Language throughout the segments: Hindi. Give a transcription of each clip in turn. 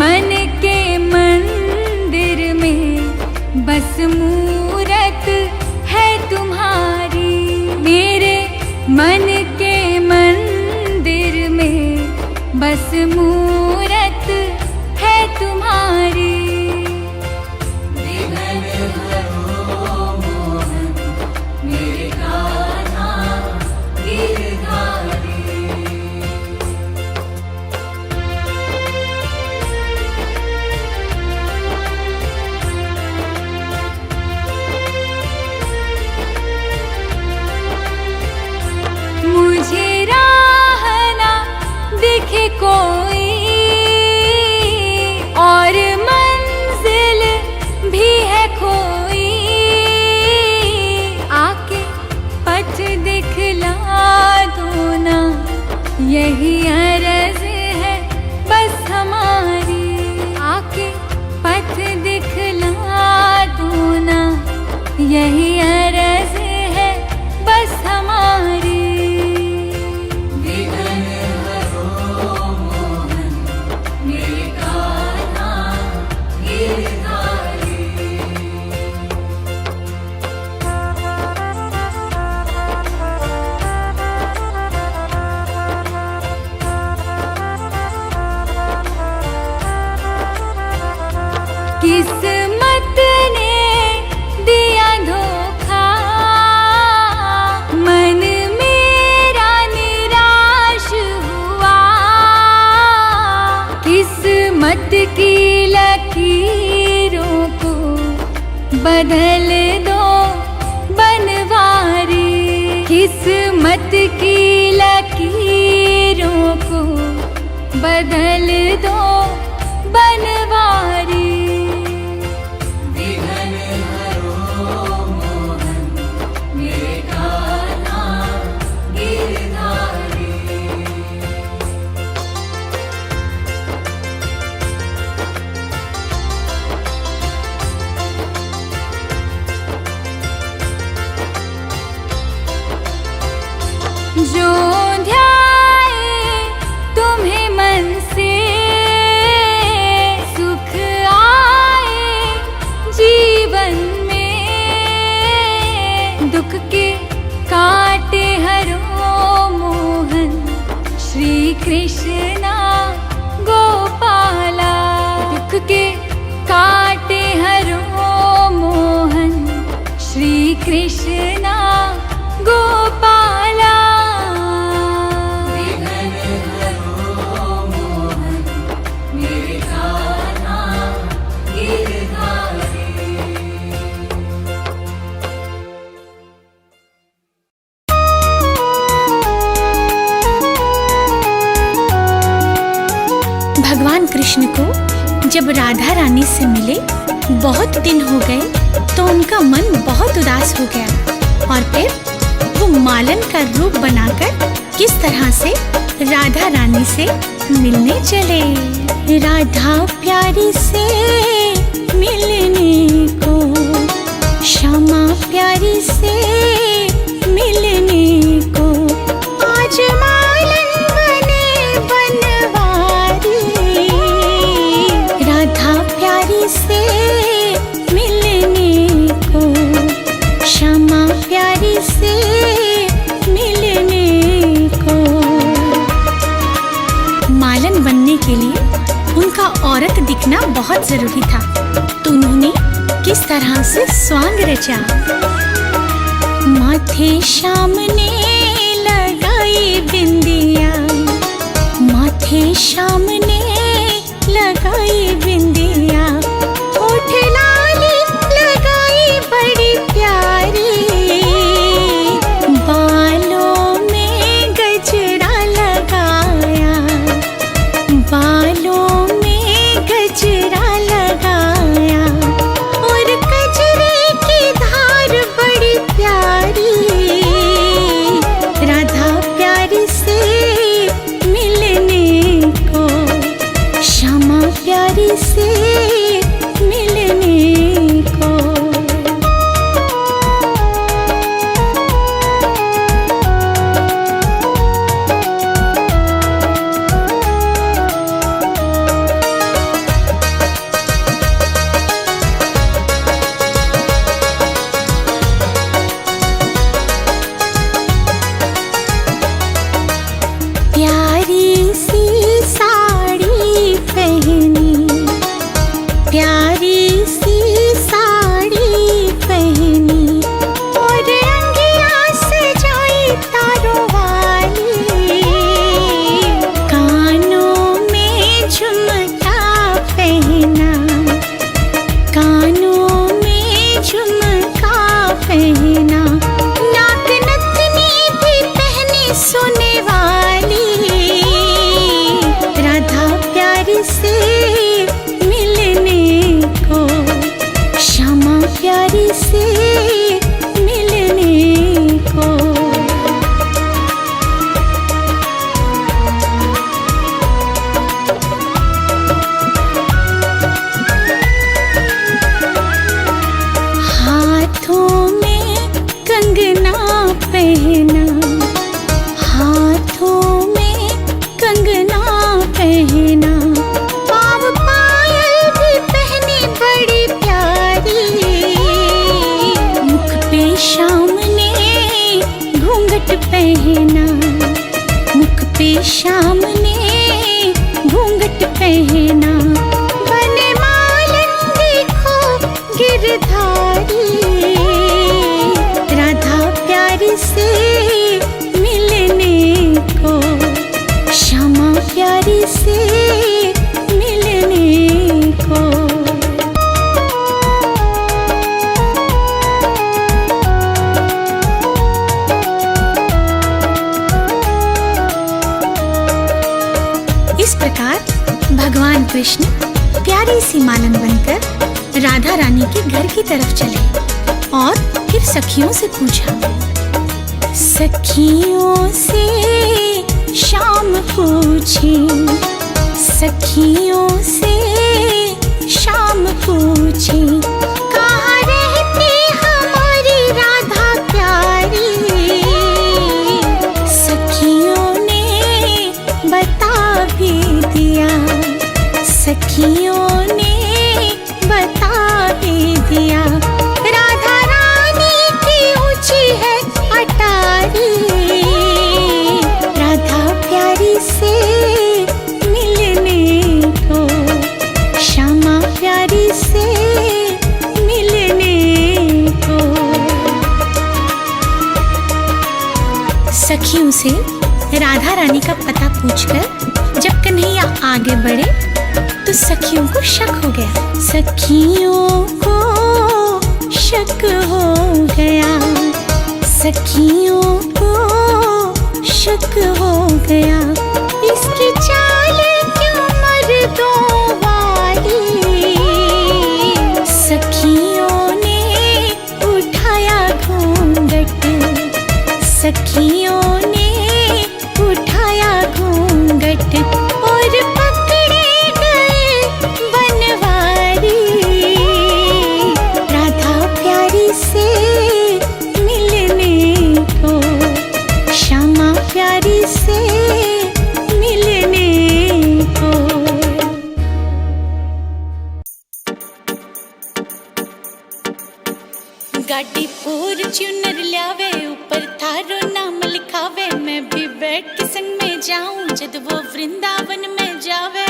मन के मंदिर में बस मूरत है तुम्हारी। मेरे मन के मंदिर में बस मूरत है तुम्हारी। मुझे राह ना दिखे कोई और मंजिल भी है खोई। आके पथ दिखला दो ना, यही अर्ज है बस हमारी। आके पथ दिखला दो ना, यही अर्ज है बस हमारी। किस्मत ने दिया धोखा, मन मेरा निराश हुआ। किस्मत की लकीरों को बदल दो बनवारी। किस्मत की लकीरों को बदल दो बनवारी। जो ध्याए तुम्हें मन से सुख आए जीवन में। दुख के काटे हरो मोहन श्री कृष्णा गोपाला। दुख के काटे हरो मोहन श्री कृष्णा गोपाला। भगवान कृष्ण को जब राधा रानी से मिले बहुत दिन हो गए तो उनका मन बहुत उदास हो गया और फिर वो मालन का रूप बनाकर किस तरह से राधा रानी से मिलने चले। राधा प्यारी से मिलने को, श्यामा प्यारी से मिलने को, आज मालन बने बनवारी। राधा प्यारी से मिलने को, श्यामा प्यारी से मिलने को। मालन बनने के लिए उनका औरत दिखना बहुत जरूरी था, तो उन्होंने किस तरह से स्वांग रचा। माथे श्याम ने लगाई बिंदिया, माथे श्याम ने लगाई बिंदिया, होठ लाली लगाई बड़ी प्यारी, बालों में गजरा लगाया, बालों में गजरा लगाया, और गजरे की धार बड़ी प्यारी। राधा प्यारी से मिलने को पहना, मुख पे श्याम ने घूंघट पहना। बने मालन देखो गिरधारी, राधा प्यारी से मिलने को, श्यामा प्यारी से मिलने को। इस प्रकार भगवान कृष्ण प्यारी सी मालन बनकर राधा रानी के घर की तरफ चले और फिर सखियों से पूछा। सखियों से श्याम पूछे, सखियों से श्याम पूछे, कहाँ रहती हमारी राधा प्यारी। सखियों ने बता भी दिया, सखियों ने बता भी दिया। राधा रानी की ऊंची है अटारी, राधा प्यारी से मिलने को, श्यामा प्यारी से मिलने को। सखियों से राधा रानी का पता पूछकर जब कन्हैया आगे बढ़े तो सखियों को शक हो गया। सखियों को शक हो गया, सखियों को शक हो गया। इसकी चाल क्यों मर्दों वाली, सखियों ने उठाया घूंघट, सखियों ने उठाया घूंघट और पकड़े गए बनवारी। राधा प्यारी से मिलने को, श्यामा प्यारी से मिलने को। गाड़ी फॉर्च्यूनर ल्यावे, ऊपर थारो नाम लिखावे। मैं भी बैठ के संग में जाऊं जब वो वृंदावन में जावे।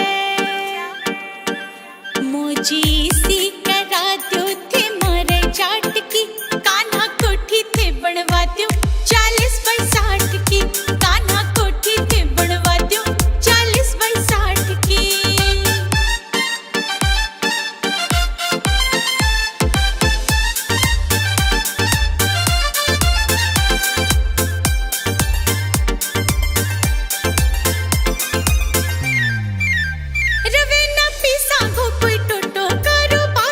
मोजी सी करा दो थे मारे जाट की, कान्हा कोठी थे बनवा दो 40x60 की। कान्हा कोठी थे बनवा दो 40x60 की। रवे ना पीसा गो कोई टोटो कारोबार।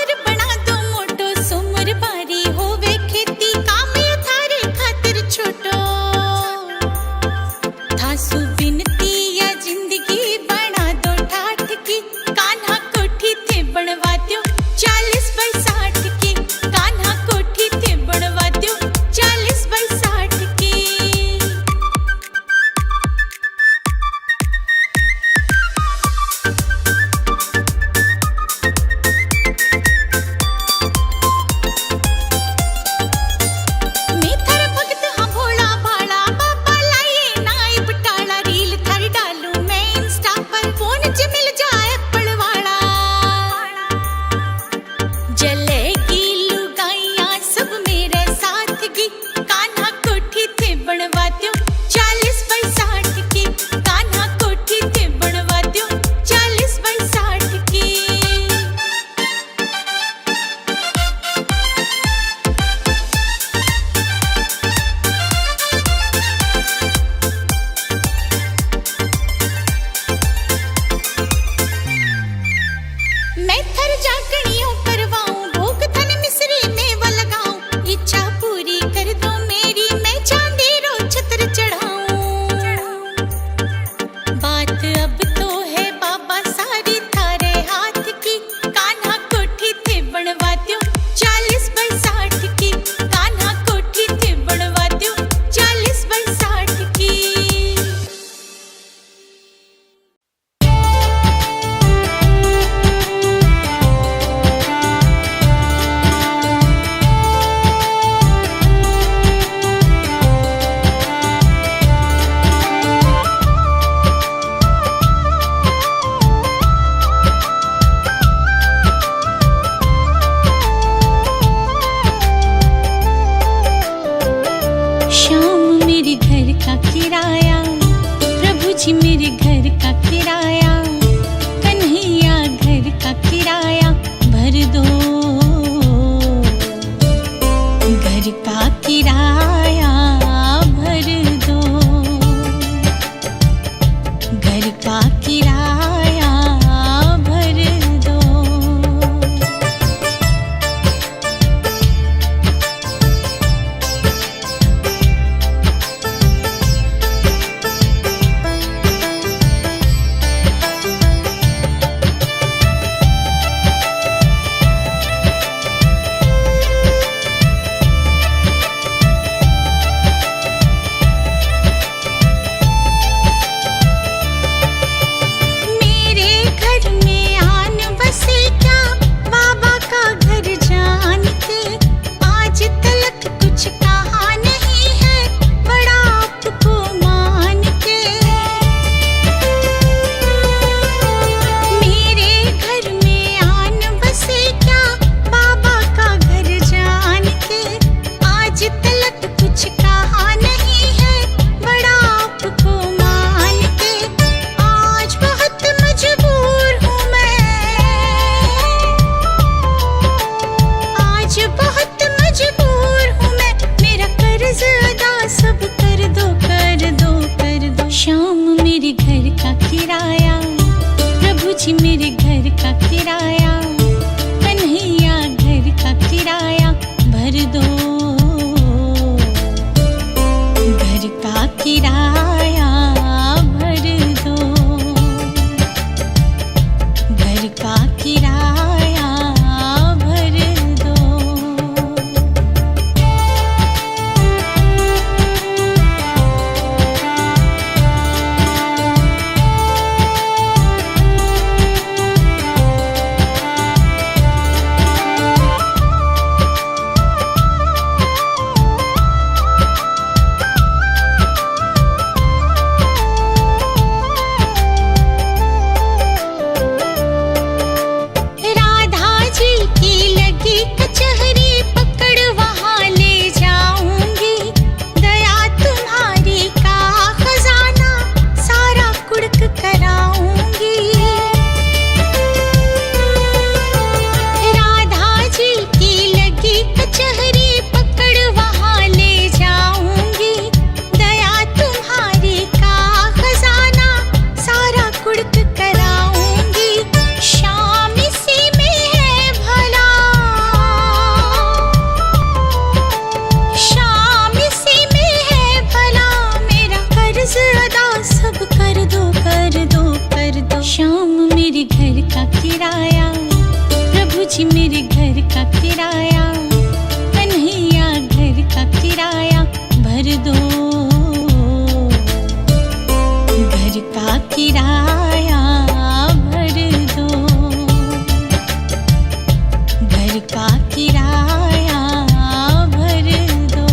किराया, प्रभु जी मेरे घर का किराया, कन्हैया घर का किराया भर दो, घर का किराया भर दो, घर का किराया भर दो। मेरे घर का किराया, कन्हैया घर का किराया भर दो, घर का किराया भर दो, घर का किराया भर दो। श्याम मेरे घर का किराया, प्रभु जी मेरे घर का किराया, कन्हैया घर का किराया भर दो, घर का किराया भर दो, घर का किराया भर दो।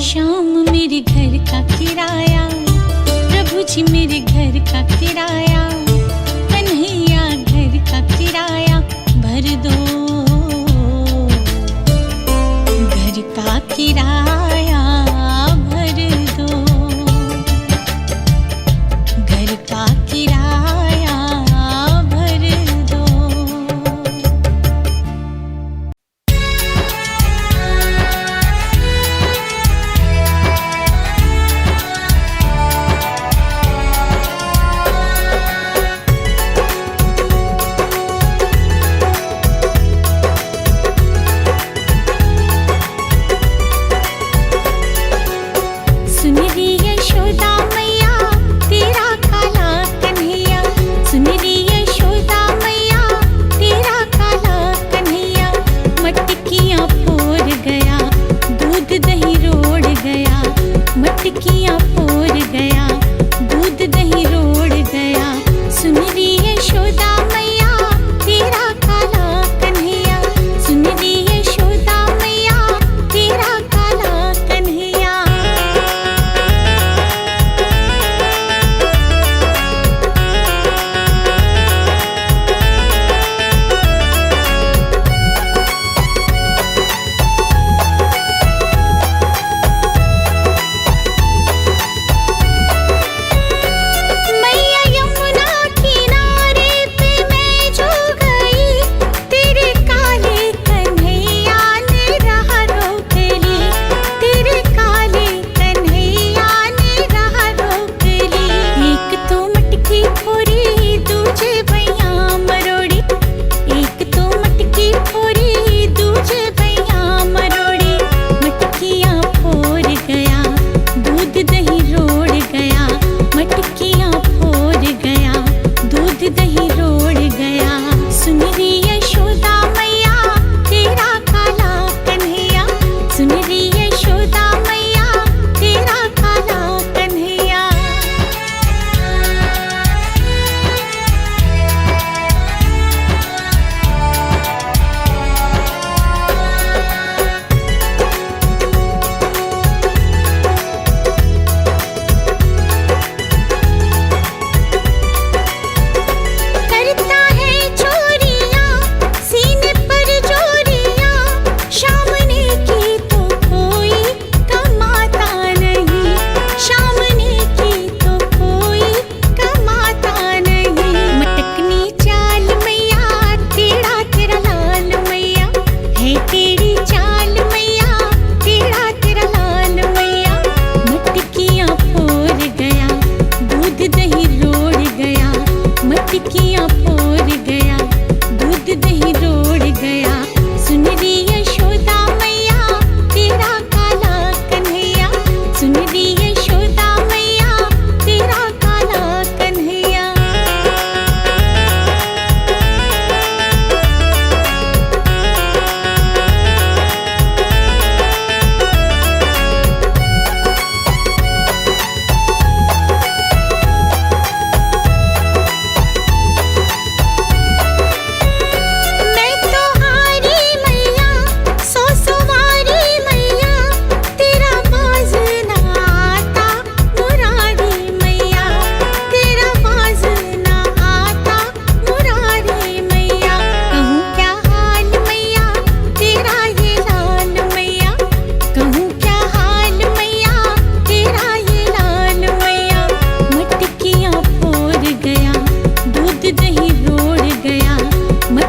श्याम मेरे घर का किराया, प्रभु जी मेरे घर का किराया, कन्हैया घर का किराया भर दो, घर का किराया भर दो, घर का किराया भर दो।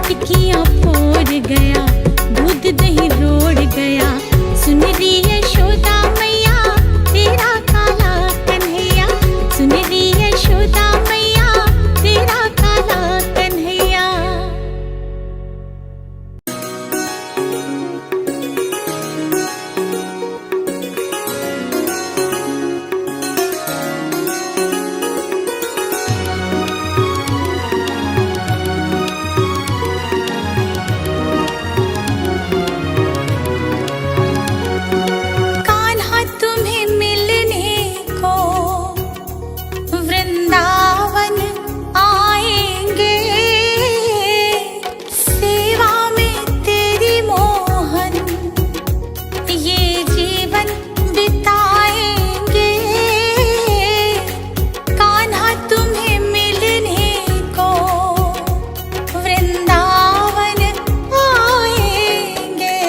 टिकियाँ फोड़ गया, दूध दही रोड़ गया। सुन रही यशोदा मैया तेरा काला कन्हैया, सुन रही यशोदा मैया तेरा काला कन्हैया। कान्हा तुम्हें मिलने को वृंदावन आएंगे, सेवा में तेरी मोहन ये जीवन बिताएंगे। कान्हा तुम्हें मिलने को वृंदावन आएंगे।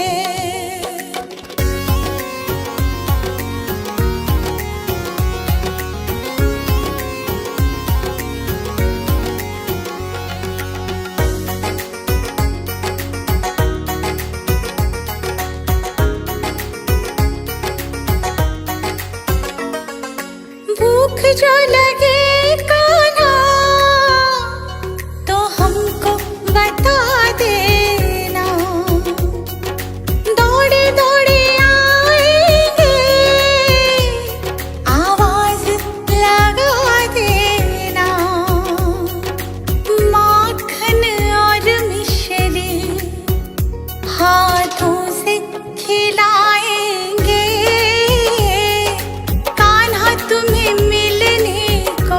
भूख जो लगे कान्हा तो हमको बता देना, दौड़े दौड़े आएंगे आवाज लगा देना। माखन और मिश्री हाथों से खिलाएंगे। कान्हा तुम्हें मिलने को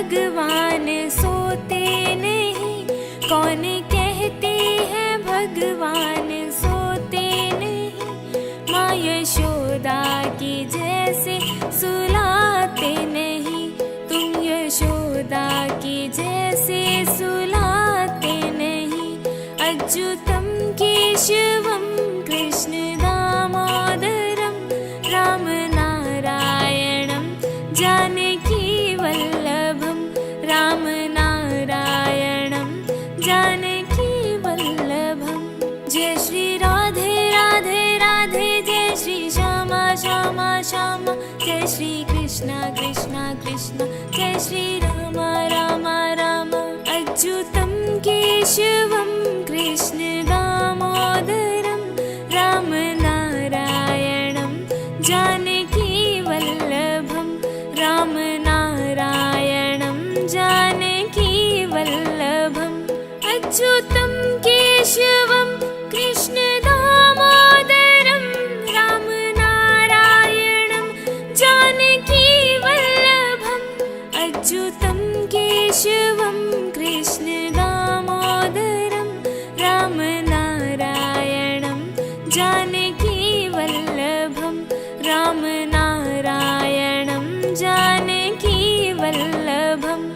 भगवान सोते नहीं, कौन कहते हैं भगवान सोते नहीं। माँ यशोदा की जैसे सुलाते नहीं, तुम यशोदा की जैसे सुलाते नहीं। अच्युतम केशवम कृष्ण दामोदरम, राम नारायणम जानकी वल्लभम, राम नारायणम जानकी वल्लभम। जय श्री राधे राधे राधे, जय श्री श्यामा श्यामा श्यामा, जय श्री कृष्णा कृष्णा कृष्णा, जय श्री राम राम राम। अच्युतम केशवम कृष्ण दामोदरम, राम नारायणम जानकी वल्लभम, राम नारायणम जानकी वल्लभम। अच्युतम केशवम कृष्ण दामोदरम, राम नारायणम जानकी वल्लभम। अच्युतम केशवम कृष्ण दामोदरम, राम नारायणम जानकी वल्लभम, राम नारायणम जानकी वल्लभम।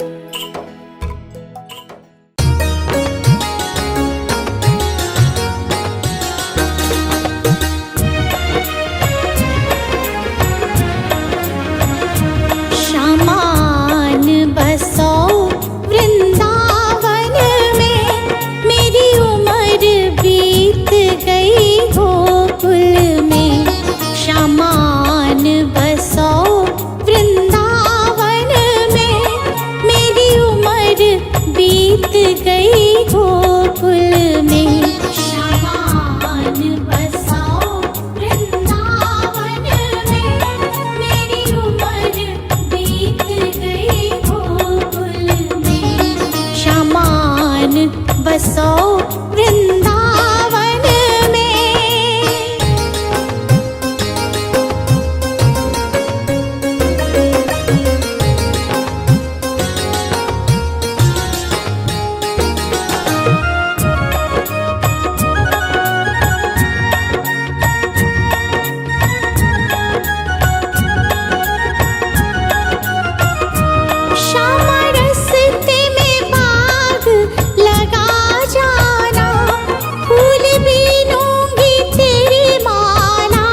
शामान बसो वृंदावन में, मेरी उम्र बीत गई गोकुल में। शामान बसो वृंदावन में, मेरी उम्र बीत गई गोकुल में। शामान बसो वृंदावन में, मेरी उम्र बीत गई गोकुल में। शामान बसो वृंदावन में। श्यामा रस्ते में बाग लगा जाना, फूल बीनूंगी तेरी माला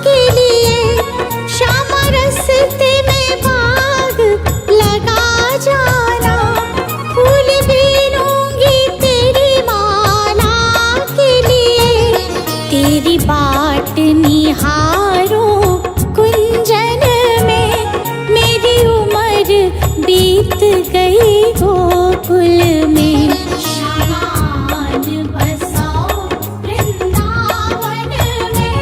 के लिए। श्यामा रस्ते में बाग लगा जाना, फूल बीनूंगी तेरी माला के लिए। तेरी बाट निहारूं कुंजन में, मेरी उम्र बीत गई गोकुल में। शामान बसो वृंदावन में,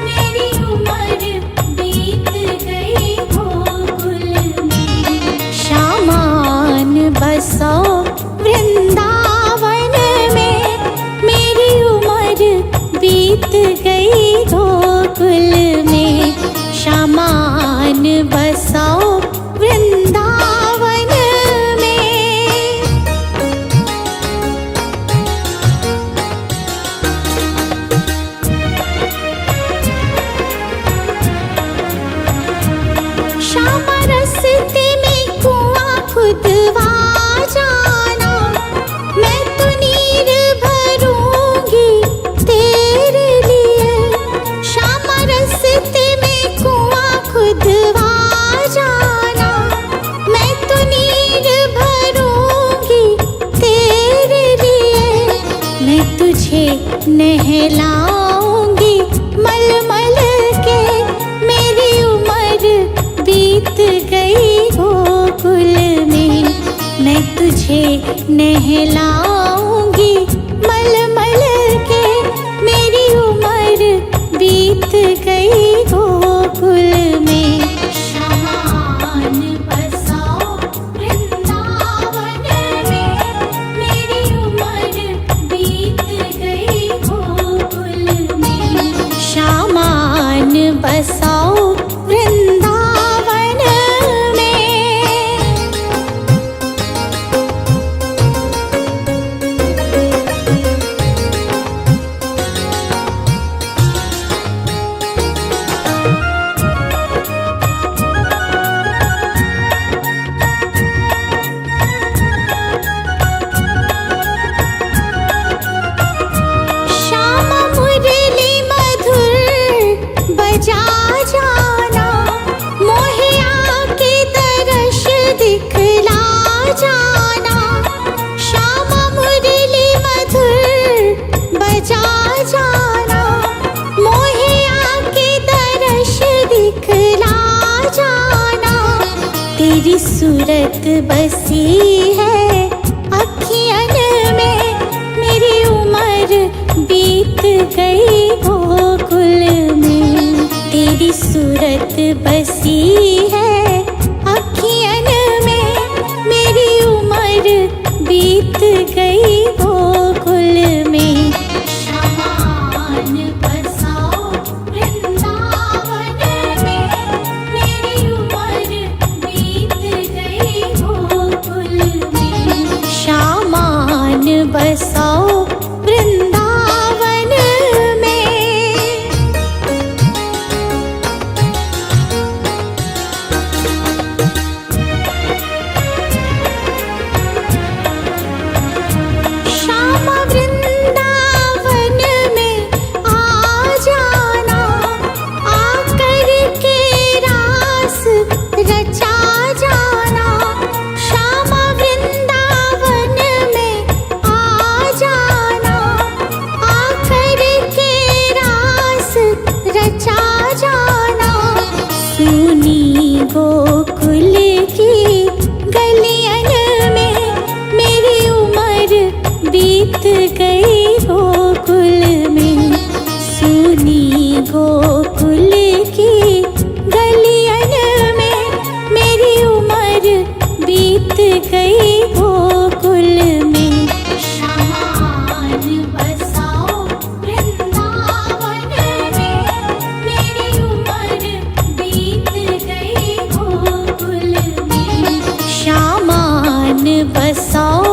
मेरी उम्र बीत गई गोकुल में। शामान बसो वृंदावन में, मेरी उम्र बीत गई गोकुल में। शामान बसो वृंदावन में। श्यामा रस्ते में कुआं खुदवा जाना, मैं तो नीर भरूंगी तेरे लिए। श्यामा रस्ते में कुआं खुदवा जाना, मैं तो नीर भरूंगी तेरे लिए। मैं तुझे नहलाऊंगी मलमल के, मेरी उम्र बीत गई गोकुल में। मैं तुझे नहलाऊंगी मलमल के, मेरी उम्र बीत गई गोकुल में। शामान बसो वृंदावन में, मेरी उम्र बीत गई गोकुल में। शामान बसो वृंदावन में। तेरी सूरत बसी है अखियन में, मेरी उम्र बीत गई गोकुल में। तेरी सूरत बसी है अखियन में, मेरी उम्र बीत गई गोकुल में। शमान बसाओ वृंदावन में, मेरी उम्र बीत गई गोकुल में। शमान बसाओ वृंदावन में। श्यामा वृंदावन में आ जाना, आकर के रास रचा जाना। श्यामा वृंदावन में आ जाना, आकर के रास रचा जाना। सुनी गोकुल की गलियन में, मेरी उम्र बीत गई गोकुल में। सुनी गोकुल की गलियन में, मेरी उम्र बीत गई गोकुल में। शमान बसाओ वृंदावन में, मेरी उम्र बीत गई गोकुल में। शमान बसाओ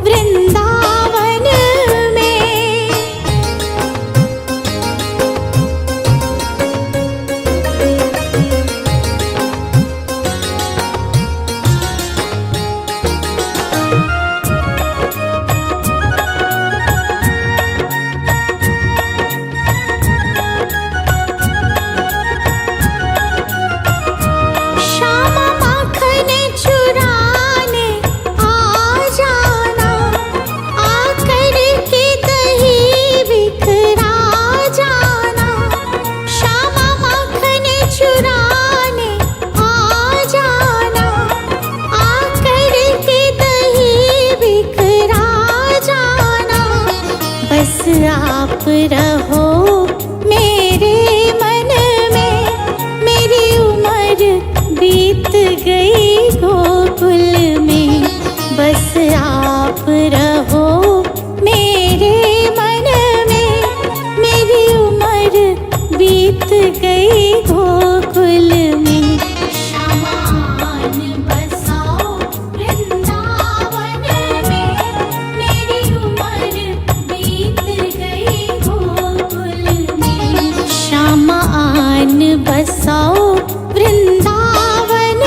वृंदावन में। श्यामा माखन चुराने आ जाना, आकर के दही बिखरा जाना। श्यामा माखन चुराने आ जाना, आकर के दही बिखरा जाना। बस आप रहो मेरे मन में, मेरी उम्र बीत गई गोकुल में। बस आप रहो मेरे मन में, मेरी उम्र बीत गई गोकुल में। शमान बसाओ वृंदावन में, मेरी उम्र बीत गई गोकुल में। शमान बसाओ वृंदावन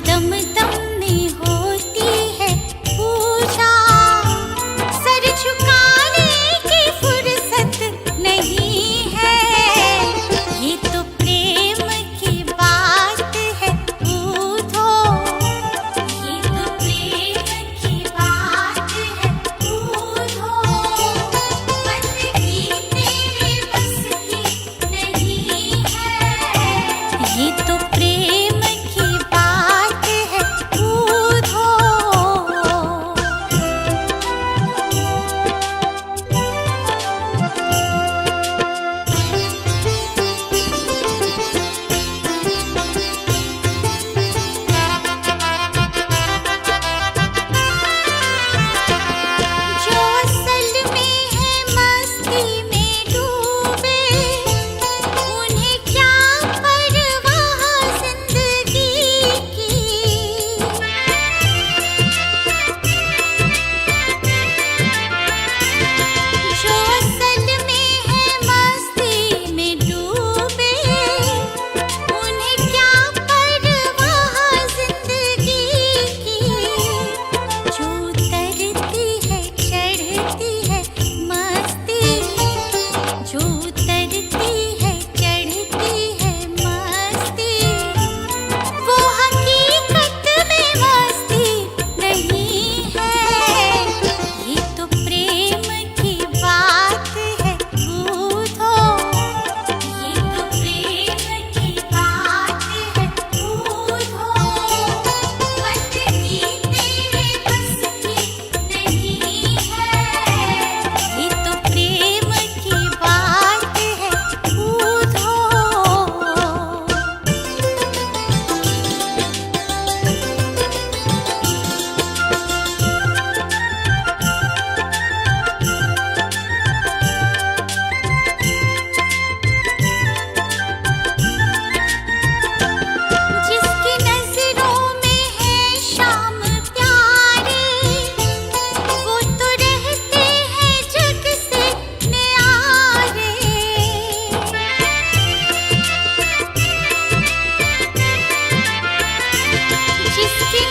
दम दम में होती है पूजा, सर झुकाने की फुर्सत नहीं है। ये तो प्रेम की बात है बूढ़ो, ये तो प्रेम की बात है बूढ़ो। बंदगी तेरे बस की नहीं है, ये तो प्रेम की बात है बूढ़ो। जो असल में है मस्ती में डूबे, उन्हें क्या परवाह जिंदगी की। जो असल में है मस्ती में डूबे, उन्हें क्या परवाह जिंदगी की। जो उतरती है चढ़ती है मस्ती, जो उतरती है चढ़ती है मस्ती, वो हकीकत में मस्ती नहीं है। ये तो प्रेम की बात है बूढ़ो, ये तो प्रेम की बात है बूढ़ो। बंदगी तेरे बस की नहीं है, ये तो प्रेम की बात है बूढ़ो। जिसकी नजरों में है शाम प्यारे, वो तो रहते हैं जग से न्यारे। जिसकी